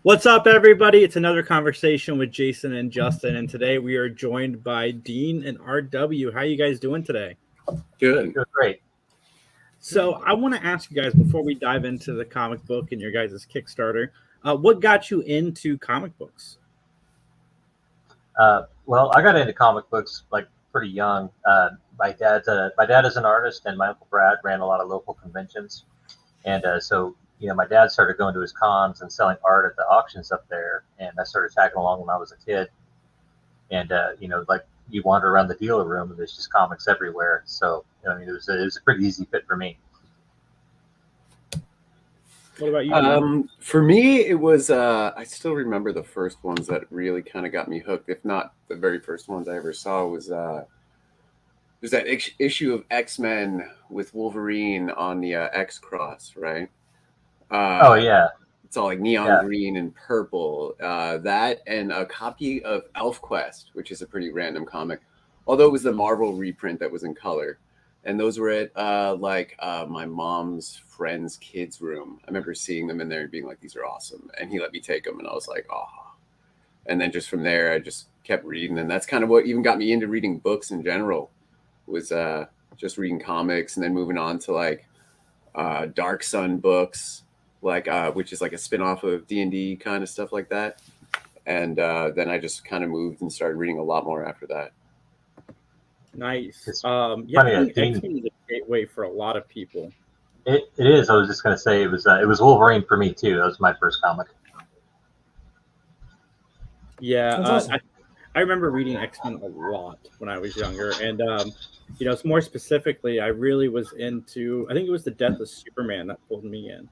What's up, everybody? It's another conversation with Jason and Justin, and today we are joined by Dean and RW. How you guys doing today? Good. Doing great. So I want to ask you guys before we dive into the comic book and your guys' Kickstarter, what got you into comic books? Well, I got into comic books like pretty young. My dad is an artist, and my uncle Brad ran a lot of local conventions, and so my dad started going to his cons and selling art at the auctions up there, and I started tagging along when I was a kid. And like you wander around the dealer room, and there's just comics everywhere. So it was a pretty easy fit for me. What about you? For me, it was, I still remember the first ones that really kind of got me hooked. If not the very first ones I ever saw was there's that issue of X-Men with Wolverine on the X-Cross, right? Oh, yeah. It's all like neon green and purple. That and a copy of ElfQuest, which is a pretty random comic, although it was the Marvel reprint that was in color. And those were at my mom's friend's kids' room. I remember seeing them in there and being like, these are awesome. And he let me take them. And I was like, oh. And then just from there, I just kept reading. And that's kind of what even got me into reading books in general, was just reading comics and then moving on to like Dark Sun books, which is like a spinoff of D&D kind of stuff like that. And then I just kind of moved and started reading a lot more after that. Nice. I think think X-Men is a gateway for a lot of people. it is. I was just going to say it was Wolverine for me too. That was my first comic. Yeah, That's awesome. I remember reading X-Men a lot when I was younger, and more specifically, I really was into. I think it was the death of Superman that pulled me in.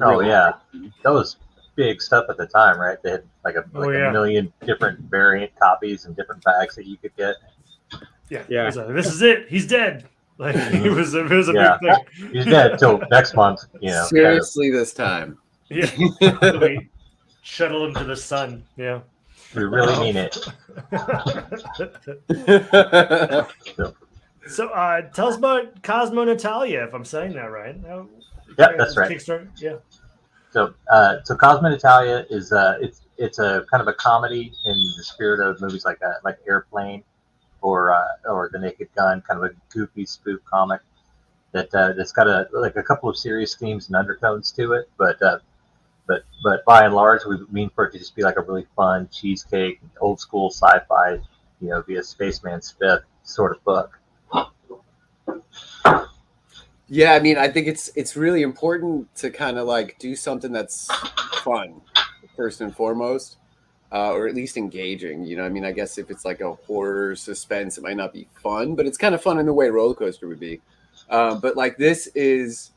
Oh yeah, that was big stuff at the time, right? They had a million different variant copies and different bags that you could get. Yeah. This is it. He's dead. Like it was a big thing. He's dead till next month. Seriously, this time. Yeah. We shuttle him to the sun. Yeah. We really mean it. So tell us about CosmoNatalya, if I'm saying that right. Yeah, that's right. Kickstarter. Yeah. So CosmoNatalya is it's a kind of a comedy in the spirit of movies like Airplane or The Naked Gun, kind of a goofy spoof comic that's got a couple of serious themes and undertones to it, but by and large we mean for it to just be like a really fun cheesecake, old school sci-fi, via Spaceman's Fifth sort of book. Yeah, I mean, I think it's really important to kind of like do something that's fun first and foremost, or at least engaging. I mean, I guess if it's like a horror suspense, it might not be fun, but it's kind of fun in the way Roller Coaster would be. But like this is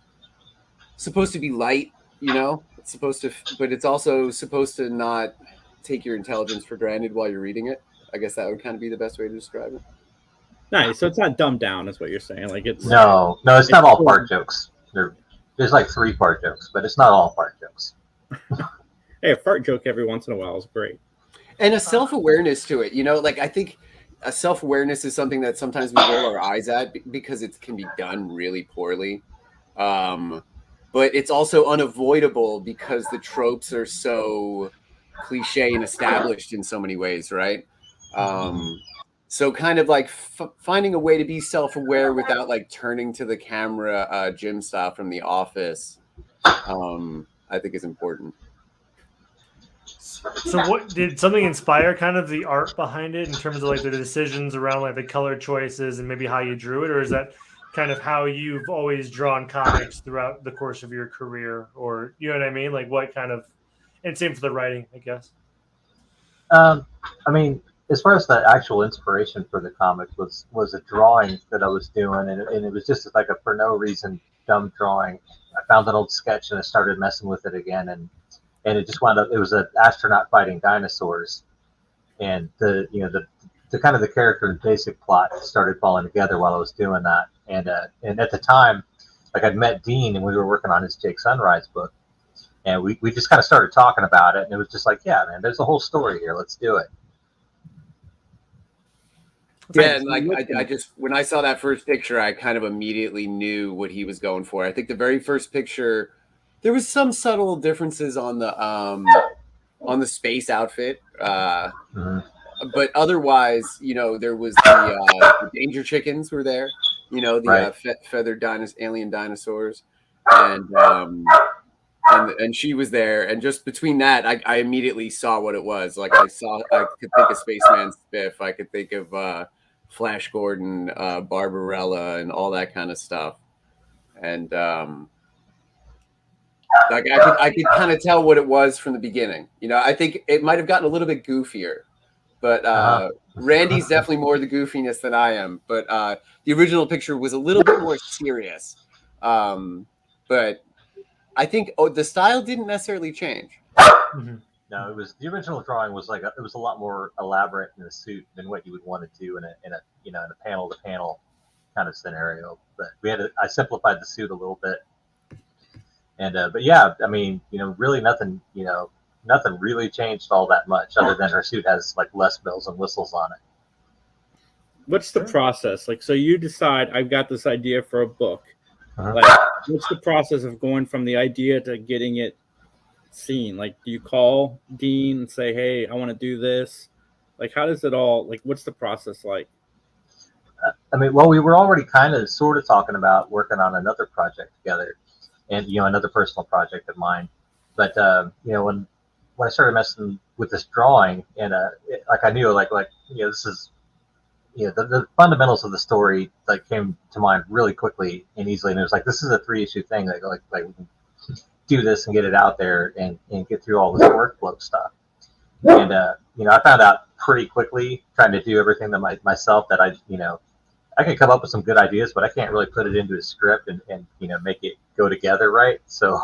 supposed to be light, it's supposed to, but it's also supposed to not take your intelligence for granted while you're reading it. I guess that would kind of be the best way to describe it. Nice. So it's not dumbed down, is what you're saying. Like it's no, it's not all fart jokes. There's like 3 fart jokes, but it's not all fart jokes. Hey, a fart joke every once in a while is great. And a self-awareness to it, like I think a self-awareness is something that sometimes we roll our eyes at because it can be done really poorly. But it's also unavoidable because the tropes are so cliche and established in so many ways, right? So kind of like finding a way to be self-aware without like turning to the camera, Jim style from The Office, I think is important. So what did something inspire kind of the art behind it in terms of like the decisions around like the color choices and maybe how you drew it? Or is that kind of how you've always drawn comics throughout the course of your career? Or, you know what I mean? Like what kind of, and same for the writing, I guess. I mean, as far as the actual inspiration for the comic was a drawing that I was doing, and it was just like a for no reason dumb drawing. I found an old sketch and I started messing with it again, and it just wound up. It was an astronaut fighting dinosaurs, and the kind of the character and basic plot started falling together while I was doing that. And at the time, like I'd met Dean and we were working on his Jake Sunrise book, and we just kind of started talking about it, and it was just like, yeah, man, there's a whole story here. Let's do it. Yeah, and like I just when I saw that first picture, I kind of immediately knew what he was going for. I think the very first picture There was some subtle differences on the space outfit, but otherwise, you know, there was the danger chickens were there. You know, the Right. Feathered alien dinosaurs, and she was there. And just between that, I immediately saw what it was. Like I could think of Spaceman Spiff. I could think of Flash Gordon, Barbarella, and all that kind of stuff. And like I could kind of tell what it was from the beginning. You know, I think it might have gotten a little bit goofier, but Randy's definitely more the goofiness than I am. But the original picture was a little bit more serious. But I think the style didn't necessarily change. No, it was the original drawing was like it was a lot more elaborate in a suit than what you would want to do in a panel to panel kind of scenario. But I simplified the suit a little bit. And but yeah, I mean, you know, really nothing really changed all that much, other than her suit has like less bells and whistles on it. What's the process? Like, so you decide I've got this idea for a book. Like, what's the process of going from the idea to getting it seen? Like, do you call Dean and say, "Hey, I want to do this"? Like, how does it all? Like, what's the process like? I mean, well, we were already kind of sort of talking about working on another project together, and another personal project of mine. But when I started messing with this drawing, and like I knew like this is the fundamentals of the story like came to mind really quickly and easily, and it was like this is a 3-issue thing. Like we can do this and get it out there and get through all this workflow stuff. And I found out pretty quickly trying to do everything myself that I can come up with some good ideas, but I can't really put it into a script and make it go together right. So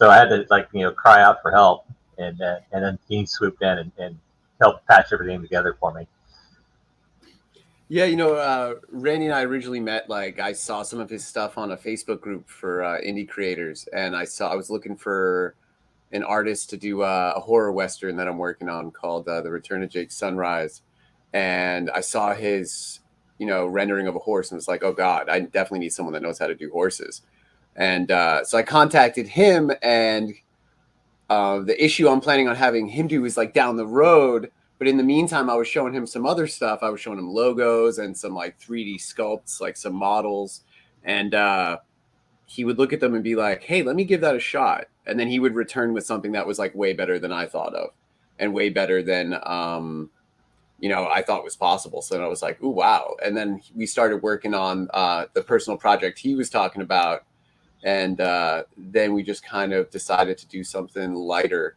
I had to cry out for help, and then Dean swooped in and helped patch everything together for me. Yeah, Randy and I originally met. Like, I saw some of his stuff on a Facebook group for indie creators, and I was looking for an artist to do a horror western that I'm working on called The Return of Jake Sunrise, and I saw his rendering of a horse and was like, oh God, I definitely need someone that knows how to do horses. And so I contacted him, and the issue I'm planning on having him do is like down the road. But in the meantime, I was showing him some other stuff. I was showing him logos and some like 3D sculpts, like some models. And he would look at them and be like, hey, let me give that a shot. And then he would return with something that was like way better than I thought of, and way better than I thought was possible. So then I was like, ooh, wow. And then we started working on the personal project he was talking about. And then we just kind of decided to do something lighter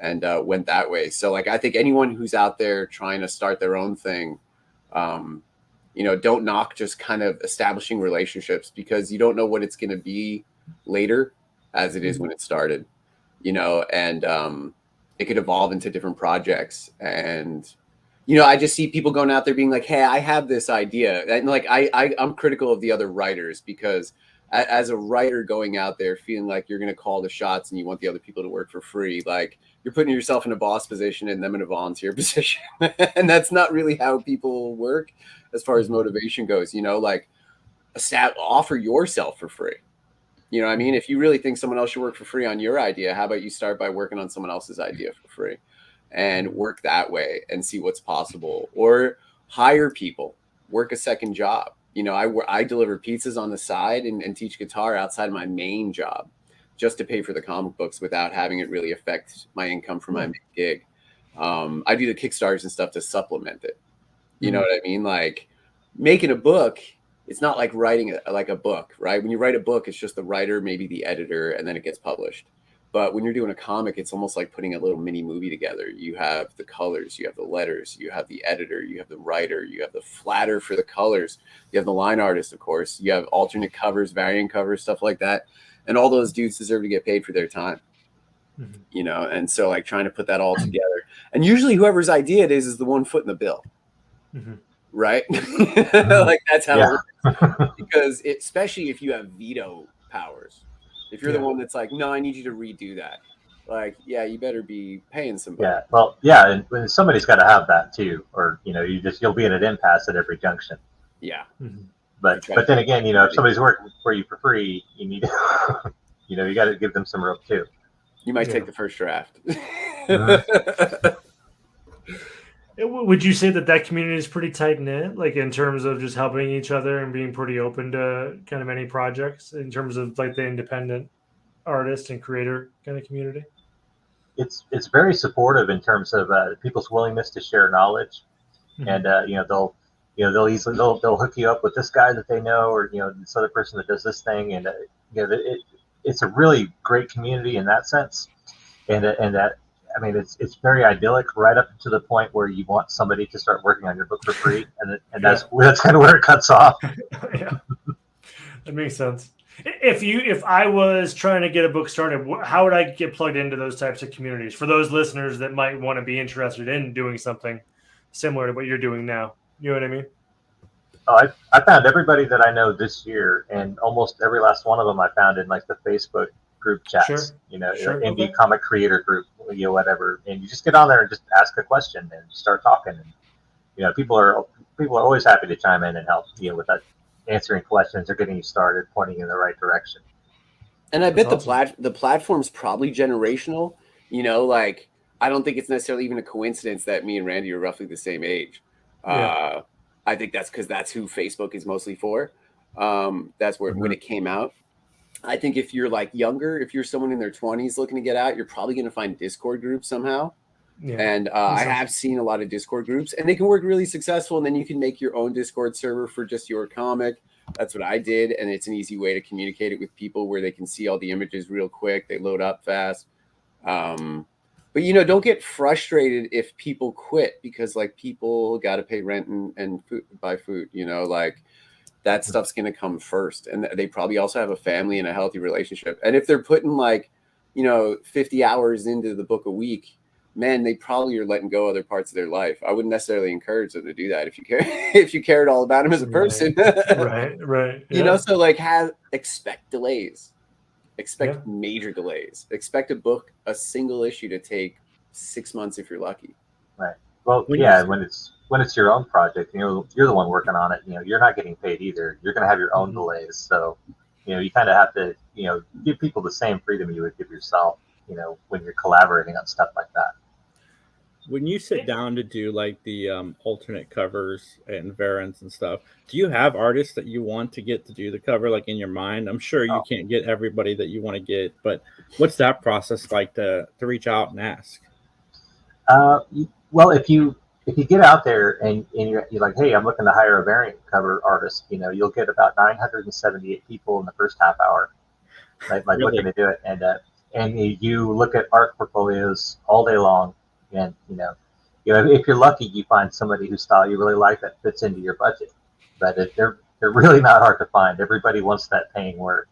and went that way. So like, I think anyone who's out there trying to start their own thing, don't knock just kind of establishing relationships, because you don't know what it's going to be later as it is when it started, and it could evolve into different projects. And I just see people going out there being like, hey, I have this idea. And like, I'm critical of the other writers, because as a writer going out there feeling like you're going to call the shots and you want the other people to work for free, like you're putting yourself in a boss position and them in a volunteer position. And that's not really how people work as far as motivation goes, like offer yourself for free. You know what I mean? If you really think someone else should work for free on your idea, how about you start by working on someone else's idea for free and work that way and see what's possible? Or hire people, work a second job. I deliver pizzas on the side and teach guitar outside of my main job just to pay for the comic books without having it really affect my income from my main gig. I do the Kickstarters and stuff to supplement it. You know what I mean? Like making a book, it's not like writing a book, right? When you write a book, it's just the writer, maybe the editor, and then it gets published. But when you're doing a comic, it's almost like putting a little mini movie together. You have the colors, you have the letters, you have the editor, you have the writer, you have the flatter for the colors, you have the line artist, of course, you have alternate covers, variant covers, stuff like that. And all those dudes deserve to get paid for their time, And so like trying to put that all together. And usually whoever's idea it is the one foot in the bill, right? Like that's how it works. Because especially if you have veto powers. If you're the one that's like, no, I need you to redo that. Like, yeah, you better be paying somebody. Yeah, well, yeah, and somebody's got to have that too, or you'll be in an impasse at every junction. Yeah. But then again, if somebody's working for you for free, you need. you know, you got to give them some rope too. You might take the first draft. Would you say that community is pretty tight knit, like in terms of just helping each other and being pretty open to kind of any projects in terms of like the independent artist and creator kind of community? It's very supportive in terms of people's willingness to share knowledge, and you know, they'll hook you up with this guy that they know, or you know, this other person that does this thing, and you know, it's a really great community in that sense, and that. I mean, it's very idyllic right up to the point where you want somebody to start working on your book for free, and that's kind of where it cuts off. Yeah, that makes sense. If I was trying to get a book started, how would I get plugged into those types of communities for those listeners that might want to be interested in doing something similar to what you're doing now? You know what I mean? Oh, I found everybody that I know this year, and almost every last one of them I found in like the Facebook group chats, you know, indie comic creator group, you know, whatever. And you just get on there and just ask a question and start talking. And you know, people are always happy to chime in and help, you know, with that, answering questions or getting you started, pointing in the right direction. And I bet the platform's probably generational. You know, like I don't think it's necessarily even a coincidence that me and Randy are roughly the same age. I think that's because that's who Facebook is mostly for. That's where when it came out. I think if you're like younger, if you're someone in their 20s looking to get out, you're probably going to find Discord groups somehow. Yeah. And I have seen a lot of Discord groups, and they can work really successful. And then you can make your own Discord server for just your comic. That's what I did. And it's an easy way to communicate it with people where they can see all the images real quick. They load up fast. But, you know, don't get frustrated if people quit because like people got to pay rent and food, buy food, you know, like that stuff's going to come first. And they probably also have a family and a healthy relationship. And if they're putting like, you know, 50 hours into the book a week, man, they probably are letting go other parts of their life. I wouldn't necessarily encourage them to do that if you care, if you cared all about them as a person. Right. Yeah. You know, so like expect delays, expect major delays, expect a single issue to take 6 months if you're lucky. Right. Well, when it's your own project, you know, you're the one working on it, you know, you're not getting paid either. You're going to have your own delays. So, you know, you kind of have to, you know, give people the same freedom you would give yourself, you know, when you're collaborating on stuff like that. When you sit down to do like the alternate covers and variants and stuff, do you have artists that you want to get to do the cover like in your mind? I'm sure you can't get everybody that you want to get, but what's that process like to reach out and ask? Well, if you get out there and you're like, hey, I'm looking to hire a variant cover artist, you know, you'll get about 978 people in the first half hour, like really? Looking to do it. And you look at art portfolios all day long. And, you know, if you're lucky, you find somebody whose style you really like that fits into your budget. But they're really not hard to find. Everybody wants that paying work.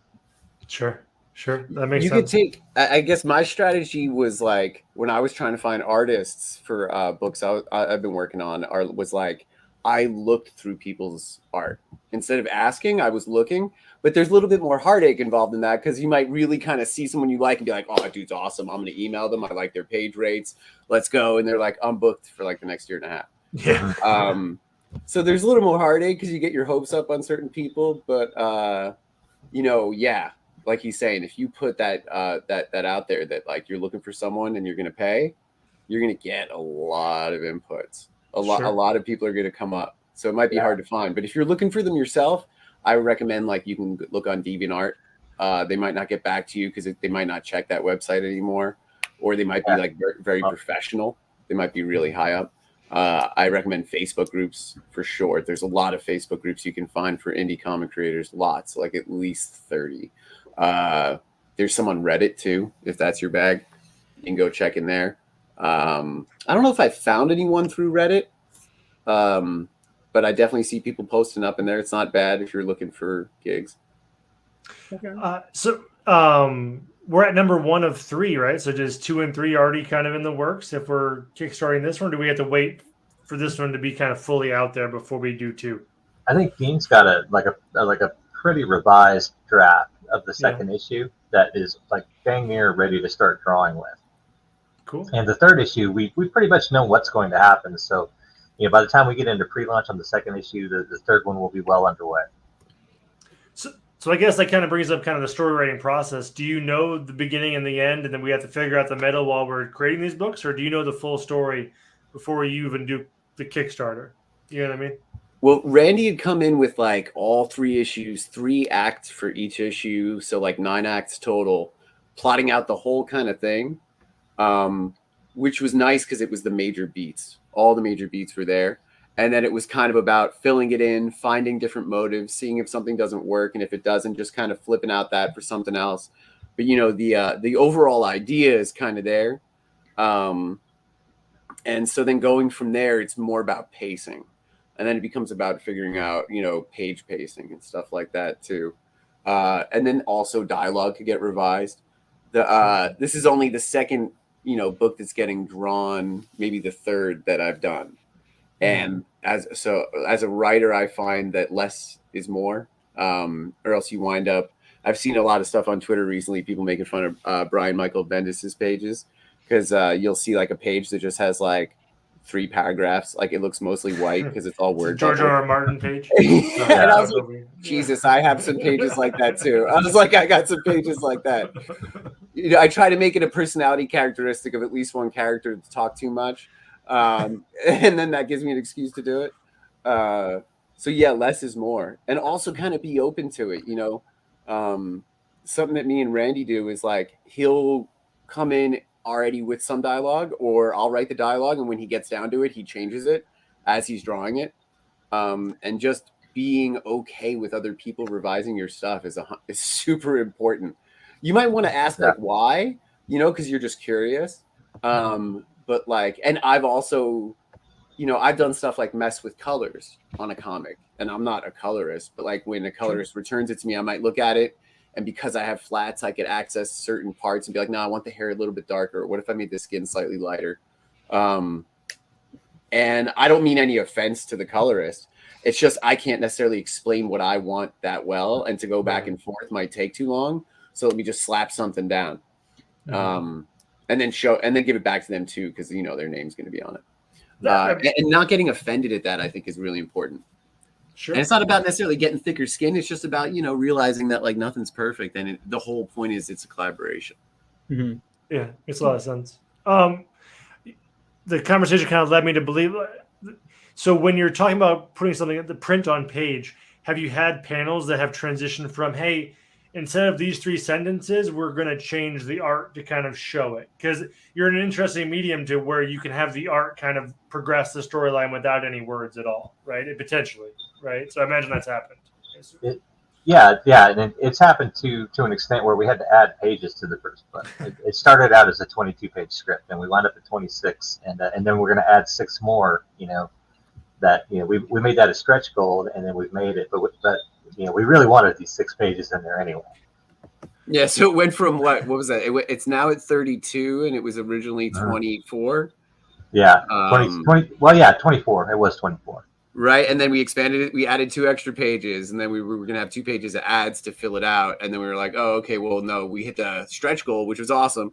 Sure. That makes sense. You could take, I guess my strategy was like, when I was trying to find artists for books I've been working on, was like, I looked through people's art. Instead of asking, I was looking. But there's a little bit more heartache involved in that because you might really kind of see someone you like and be like, oh, that dude's awesome. I'm going to email them. I like their page rates. Let's go. And they're like, I'm booked for like the next year and a half. Yeah. So there's a little more heartache because you get your hopes up on certain people. But, you know, like he's saying, if you put that out there that like you're looking for someone and you're going to pay, you're going to get a lot of inputs. A lot of people are going to come up. So it might be hard to find. But if you're looking for them yourself, I would recommend like you can look on DeviantArt. They might not get back to you because they might not check that website anymore, or they might be like very professional. They might be really high up. I recommend Facebook groups for sure. There's a lot of Facebook groups you can find for indie comic creators. Lots, like at least 30. There's some on Reddit too, if that's your bag. You can go check in there. I don't know if I found anyone through Reddit. But I definitely see people posting up in there. It's not bad if you're looking for gigs. Okay. So we're at number 1 of 3, right? So just 2 and 3 already kind of in the works. If we're kickstarting this one, do we have to wait for this one to be kind of fully out there before we do 2? I think Dean's got a pretty revised draft of the second issue that is like dang near ready to start drawing with. Cool. And the third issue, we pretty much know what's going to happen. So, you know, by the time we get into pre-launch on the second issue, the third one will be well underway. So I guess that kind of brings up kind of the story writing process. Do you know the beginning and the end, and then we have to figure out the middle while we're creating these books, or do you know the full story before you even do the Kickstarter? You know what I mean? Well, Randy had come in with like all 3 issues, 3 acts for each issue, so like 9 acts total, plotting out the whole kind of thing, which was nice because it was the major beats. All the major beats were there. And then it was kind of about filling it in, finding different motives, seeing if something doesn't work, and if it doesn't, just kind of flipping out that for something else. But you know, the overall idea is kind of there, and so then going from there, it's more about pacing, and then it becomes about figuring out, you know, page pacing and stuff like that too, and then also dialogue could get revised. This is only the second, you know, book that's getting drawn, maybe the third that I've done. And as a writer, I find that less is more, or else you wind up. I've seen a lot of stuff on Twitter recently, people making fun of Brian Michael Bendis's pages, because you'll see like a page that just has like 3 paragraphs, like it looks mostly white because it's all word. George R. R. Martin page. And I was like, Jesus, I have some pages like that too. I was like, I got some pages like that. You know, I try to make it a personality characteristic of at least one character to talk too much. And then that gives me an excuse to do it. So yeah, less is more, and also kind of be open to it. You know, something that me and Randy do is like, he'll come in already with some dialogue, or I'll write the dialogue, and when he gets down to it, he changes it as he's drawing it. And just being okay with other people revising your stuff is super important. You might want to ask like why, you know, because you're just curious. But like, and I've also, you know, I've done stuff like mess with colors on a comic, and I'm not a colorist, but like when a colorist returns it to me, I might look at it, and because I have flats, I could access certain parts and be like, no, I want the hair a little bit darker. What if I made the skin slightly lighter? And I don't mean any offense to the colorist. It's just, I can't necessarily explain what I want that well, and to go back and forth might take too long. So let me just slap something down. And then give it back to them too, because you know their name's going to be on it. And not getting offended at that, I think, is really important. Sure. And it's not about necessarily getting thicker skin. It's just about, you know, realizing that like nothing's perfect, and the whole point is it's a collaboration. Mm-hmm. Yeah, makes a lot of sense. The conversation kind of led me to believe. So when you're talking about putting something at the print on page, have you had panels that have transitioned from, hey, instead of these 3 sentences, we're going to change the art to kind of show it? Because you're in an interesting medium to where you can have the art kind of progress the storyline without any words at all, right? Potentially, right? So I imagine that's happened. Yeah, and it's happened to an extent where we had to add pages to the first book. It started out as a 22-page script, and we wound up at 26, and then we're going to add 6 more. You know, that, you know, we made that a stretch goal, and then we've made it, but you know, we really wanted these 6 pages in there anyway. Yeah, so it went from what was that? It's now at 32, and it was originally 24. Yeah, 20. Well, yeah, 24. It was 24. Right, and then we expanded it. We added 2 extra pages, and then we were going to have 2 pages of ads to fill it out. And then we were like, oh, okay, well, no, we hit the stretch goal, which was awesome.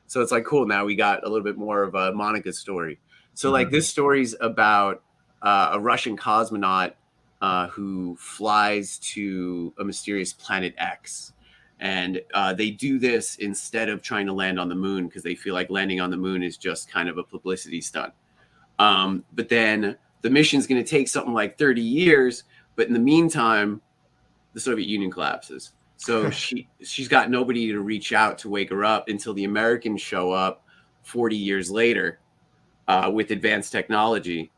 So it's like, cool, now we got a little bit more of a Monica's story. So like this story's about a Russian cosmonaut who flies to a mysterious planet X. And they do this instead of trying to land on the moon, because they feel like landing on the moon is just kind of a publicity stunt. But then the mission's going to take something like 30 years. But in the meantime, the Soviet Union collapses. So she's got nobody to reach out to wake her up until the Americans show up 40 years later with advanced technology.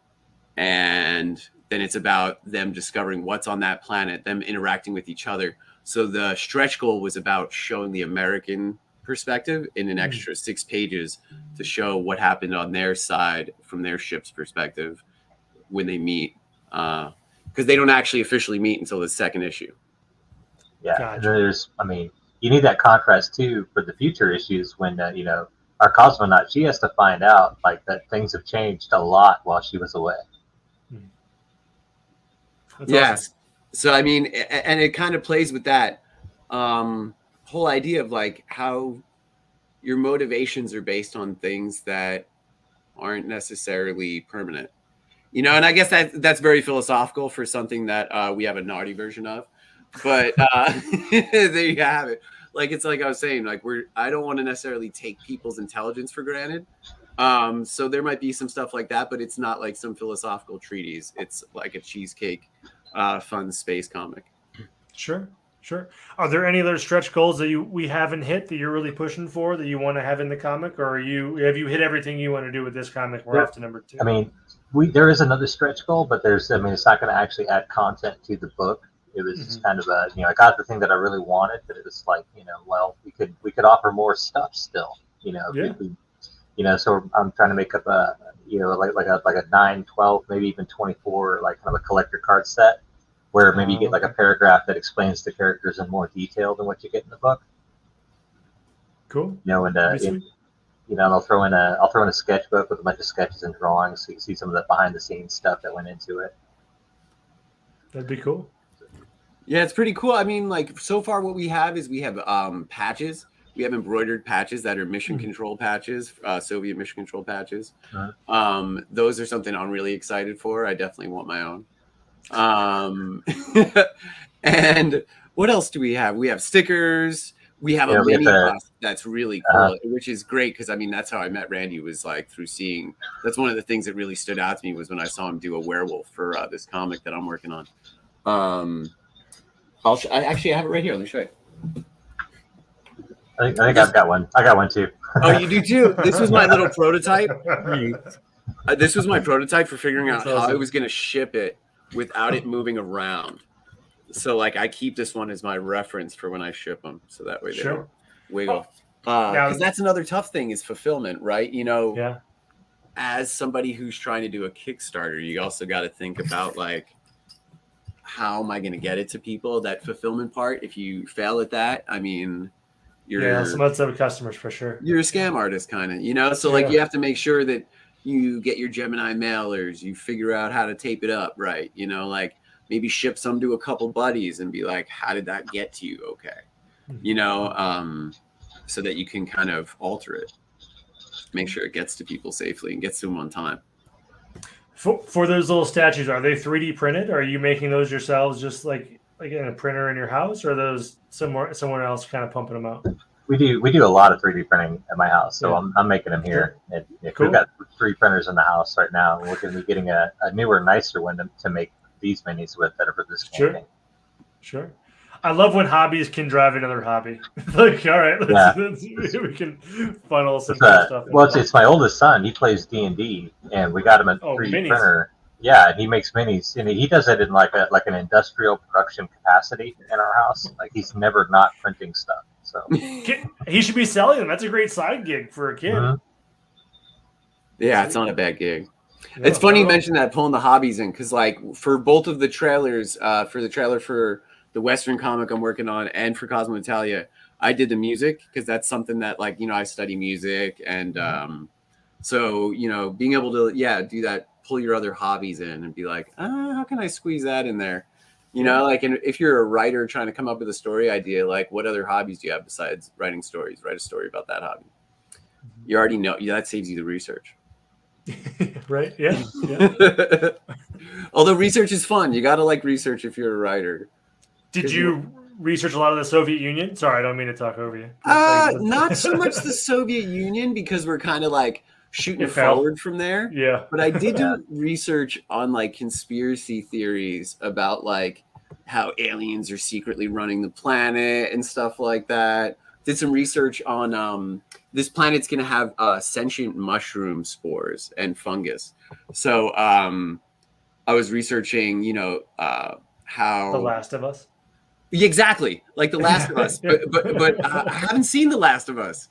And then it's about them discovering what's on that planet, them interacting with each other. So the stretch goal was about showing the American perspective in an extra 6 pages to show what happened on their side from their ship's perspective when they meet. Because they don't actually officially meet until the 2nd issue. Yeah, gotcha. And there's, I mean, you need that contrast too for the future issues when, you know, our cosmonaut, she has to find out like that things have changed a lot while she was away. That's yes. Awesome. So, I mean, and it kind of plays with that whole idea of like how your motivations are based on things that aren't necessarily permanent, you know, and I guess that's very philosophical for something that we have a naughty version of. But there you have it. Like, it's like I was saying, like, I don't want to necessarily take people's intelligence for granted. So there might be some stuff like that, but it's not like some philosophical treatise. It's like a cheesecake, fun space comic. Sure. Are there any other stretch goals that we haven't hit that you're really pushing for that you want to have in the comic, or have you hit everything you want to do with this comic? We're off to number 2. I mean, there is another stretch goal, but it's not going to actually add content to the book. It was just kind of I got the thing that I really wanted, but it was like, we could offer more stuff still, so I'm trying to make up like a 9, 12, maybe even 24, like kind of a collector card set, where maybe you get like a paragraph that explains the characters in more detail than what you get in the book. Cool. And I'll throw in a sketchbook with a bunch of sketches and drawings, so you can see some of the behind the scenes stuff that went into it. That'd be cool. Yeah, it's pretty cool. I mean, like, so far what we have patches. We have embroidered patches that are mission control patches, Soviet mission control patches. Those are something I'm really excited for. I definitely want my own. And what else do we have? We have stickers. We have a mini bus that's really cool, which is great because, I mean, that's how I met Randy, was like through seeing. That's one of the things that really stood out to me was when I saw him do a werewolf for this comic that I'm working on. I actually have it right here. Let me show you. I think I've got one. I got one too. Oh, you do too? This was my little prototype. This was my prototype for figring out how I was going to ship it without it moving around. So, like, I keep this one as my reference for when I ship them. So that way they don't wiggle. Because that's another tough thing is fulfillment, right? As somebody who's trying to do a Kickstarter, you also got to think about, like, how am I going to get it to people? That fulfillment part, if you fail at that, I mean... some other customers for sure. You're a scam artist, kind of, So like you have to make sure that you get your Gemini mailers, you figure out how to tape it up, right? Like maybe ship some to a couple buddies and be like, how did that get to you? Okay, so that you can kind of alter it, make sure it gets to people safely and gets to them on time. For those little statues, are they 3D printed? Or are you making those yourselves, just like in a printer in your house, or are those someone else kind of pumping them out? We do a lot of 3D printing at my house, so I'm making them here. Cool. We've got 3 printers in the house right now, and we're going to be getting a newer, nicer one to make these minis with that are for this campaign. Sure. I love when hobbies can drive another hobby. Like, all right, we can funnel some stuff. Well, it's my oldest son. He plays D&D, and we got him a 3D printer. Yeah, and he makes minis, and he does it in like an industrial production capacity in our house. Like, he's never not printing stuff. So he should be selling them. That's a great side gig for a kid. Mm-hmm. Yeah, it's not a bad gig. It's funny you mentioned that, pulling the hobbies in, because like for both of the trailers, for the trailer for the Western comic I'm working on and for CosmoNatalya, I did the music because that's something that, like, I study music, and so being able to do that, pull your other hobbies in and be like, how can I squeeze that in there? Like, and if you're a writer trying to come up with a story idea, like, what other hobbies do you have besides writing stories? Write a story about that hobby. You already know. That saves you the research. Right? Yeah. Although research is fun. You got to like research if you're a writer. Did you research a lot of the Soviet Union? Sorry, I don't mean to talk over you. Not so much the Soviet Union, because we're kind of like shooting forward from there. Yeah. But I did do research on like conspiracy theories about like how aliens are secretly running the planet and stuff like that. Did some research on this planet's going to have sentient mushroom spores and fungus. So I was researching, how The Last of Us. Exactly, like The Last of Us, but I haven't seen The Last of Us.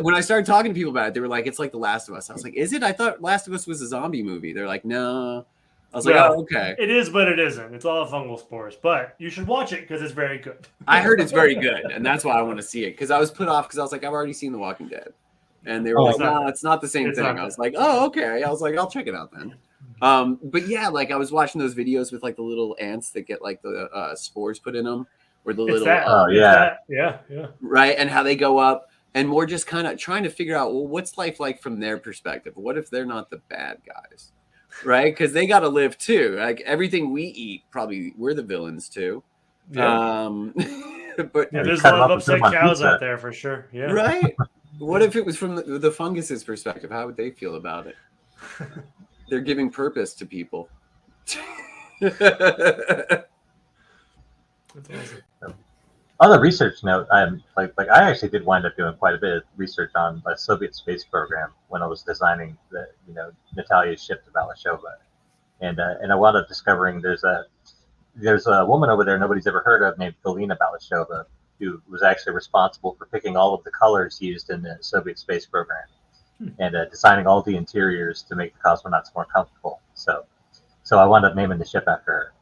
When I started talking to people about it, they were like, "It's like The Last of Us." I was like, "Is it? I thought Last of Us was a zombie movie." They're like, "No." I was like, "Oh, okay." It is, but it isn't. It's all fungal spores. But you should watch it because it's very good. I heard it's very good, and that's why I want to see it. Because I was put off because I was like, "I've already seen The Walking Dead," and they were like, "No, it's not the same thing." I was like, "Oh, okay." I was like, "I'll check it out then." But yeah, like I was watching those videos with like the little ants that get like the spores put in them, or the little yeah, right, and how they go up, and more just kind of trying to figure out, well, what's life like from their perspective? What if they're not the bad guys, right? Because they got to live too. Like everything we eat, probably we're the villains too. Yeah. But Yeah, there's a cut 'em lot of up and put 'em upset on cows pizza. out there for sure. Yeah. right. What if it was from the fungus's perspective? How would they feel about it? They're giving purpose to people. That's awesome. On the research note, like I actually did wind up doing quite a bit of research on the Soviet space program when I was designing the Natalya's ship to Balashova, and I wound up discovering there's a woman over there nobody's ever heard of named Galina Balashova, who was actually responsible for picking all of the colors used in the Soviet space program and designing all the interiors to make the cosmonauts more comfortable. So I wound up naming the ship after her.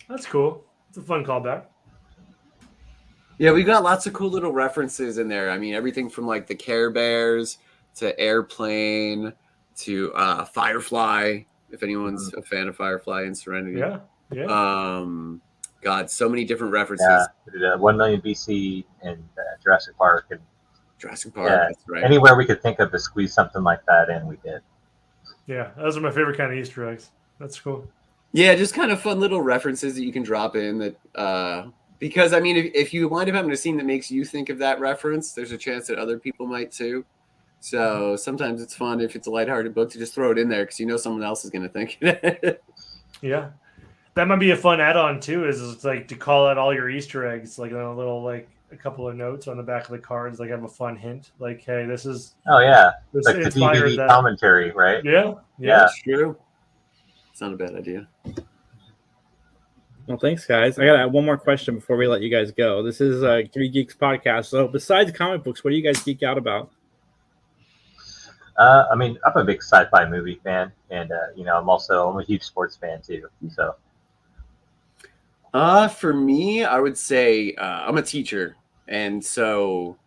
That's cool. It's a fun callback. Yeah, we got lots of cool little references in there. I mean, everything from like the Care Bears to Airplane to Firefly, if anyone's a fan of Firefly and Serenity. Yeah. God, so many different references. Yeah, we did 1 million BC and Jurassic Park and Jurassic Park, yeah, that's right. Anywhere we could think of to squeeze something like that in, we did. Yeah, those are my favorite kind of Easter eggs. That's cool. Yeah, just kind of fun little references that you can drop in that because I mean, if you wind up having a scene that makes you think of that reference, there's a chance that other people might too. So sometimes it's fun if it's a lighthearted book to just throw it in there because you know someone else is going to think it. Yeah, that might be a fun add-on too. Is it's like to call out all your Easter eggs, like a little like a couple of notes on the back of the cards, like have a fun hint, like hey, this is like the inspired DVD commentary, right? Yeah, That's true. It's not a bad idea. Well, thanks, guys. I got one more question before we let you guys go. This is a Three Geeks podcast. So besides comic books, what do you guys geek out about? I mean, I'm a big sci-fi movie fan, and I'm a huge sports fan too. So, for me, I would say I'm a teacher, and so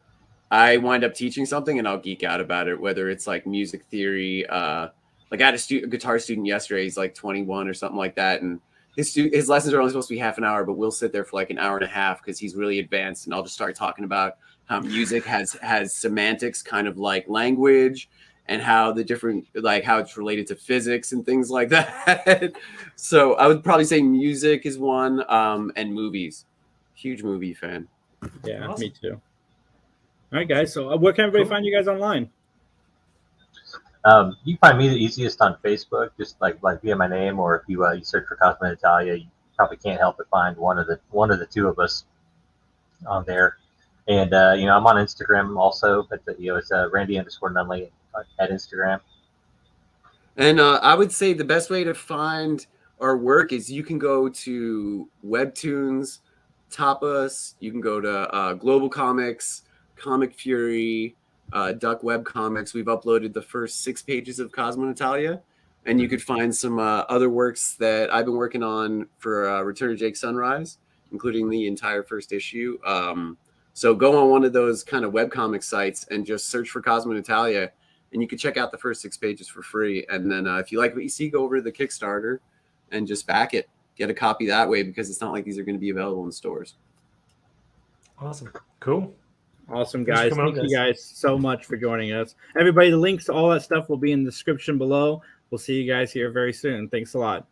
I wind up teaching something, and I'll geek out about it. Whether it's like music theory, like I had a guitar student yesterday. He's like 21 or something like that, and his lessons are only supposed to be half an hour, but we'll sit there for like an hour and a half because he's really advanced, and I'll just start talking about how music has semantics, kind of like language. And how the different, like how it's related to physics and things like that. So I would probably say music is one, and movies. Huge movie fan. Yeah, Awesome. Me too. All right, guys. So where can everybody find you guys online? You can find me the easiest on Facebook, just like via my name, or if you search for CosmoNatalya, you probably can't help but find one of the two of us on there. And I'm on Instagram also, but it's Randy_Nunley at Instagram. And I would say the best way to find our work is you can go to Webtoons, Tapas, you can go to Global Comics, Comic Fury, Duck Web Comics. We've uploaded the first 6 pages of CosmoNatalya, and you could find some other works that I've been working on for Return of Jake Sunrise, including the entire first issue. So go on one of those kind of webcomic sites and just search for CosmoNatalya, and you can check out the first 6 pages for free. And then if you like what you see, go over to the Kickstarter and just back it. Get a copy that way because it's not like these are going to be available in stores. Awesome. Cool. Awesome, Thanks for guys. coming out, Thank you guys so much for joining us. Everybody, the links to all that stuff will be in the description below. We'll see you guys here very soon. Thanks a lot.